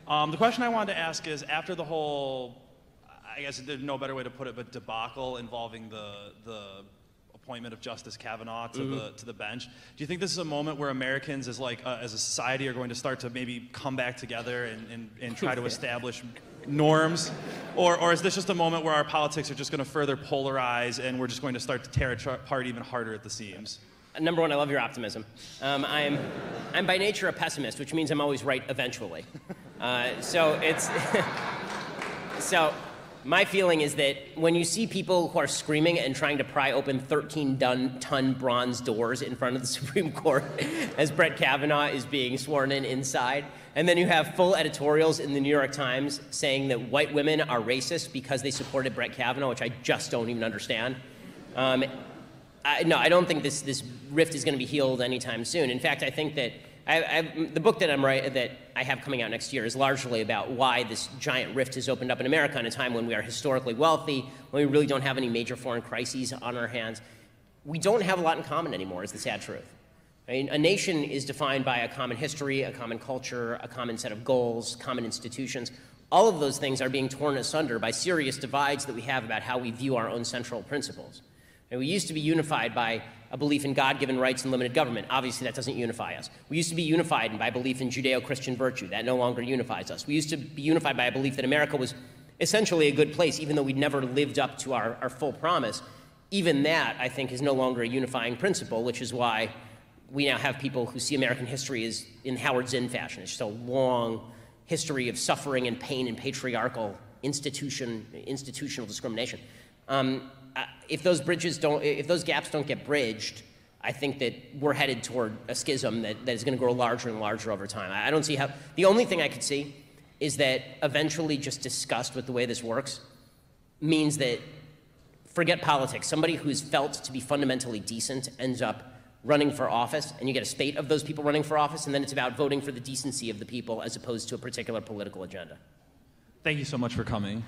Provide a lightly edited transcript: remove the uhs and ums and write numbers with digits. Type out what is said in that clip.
The question I wanted to ask is, after the whole, I guess there's no better way to put it, but debacle involving the appointment of Justice Kavanaugh to the bench, do you think this is a moment where Americans, as a society, are going to start to maybe come back together and try to establish norms, or is this just a moment where our politics are just going to further polarize and we're just going to start to tear it apart even harder at the seams? Number one, I love your optimism. I'm by nature a pessimist, which means I'm always right eventually. So my feeling is that when you see people who are screaming and trying to pry open 13-ton bronze doors in front of the Supreme Court as Brett Kavanaugh is being sworn in inside, and then you have full editorials in the New York Times saying that white women are racist because they supported Brett Kavanaugh, which I just don't even understand. No, I don't think this rift is going to be healed anytime soon. In fact, I think that the book that I have coming out next year is largely about why this giant rift has opened up in America in a time when we are historically wealthy, when we really don't have any major foreign crises on our hands. We don't have a lot in common anymore, is the sad truth. I mean, a nation is defined by a common history, a common culture, a common set of goals, common institutions. All of those things are being torn asunder by serious divides that we have about how we view our own central principles. And we used to be unified by a belief in God-given rights and limited government. Obviously, that doesn't unify us. We used to be unified by belief in Judeo-Christian virtue. That no longer unifies us. We used to be unified by a belief that America was essentially a good place, even though we'd never lived up to our full promise. Even that, I think, is no longer a unifying principle, which is why we now have people who see American history as in Howard Zinn fashion. It's just a long history of suffering and pain and patriarchal institutional discrimination. If those gaps don't get bridged, I think that we're headed toward a schism that is going to grow larger and larger over time. I don't see how. The only thing I could see is that eventually, just disgust with the way this works means that, forget politics, somebody who's felt to be fundamentally decent ends up running for office, and you get a spate of those people running for office, and then it's about voting for the decency of the people as opposed to a particular political agenda. Thank you so much for coming.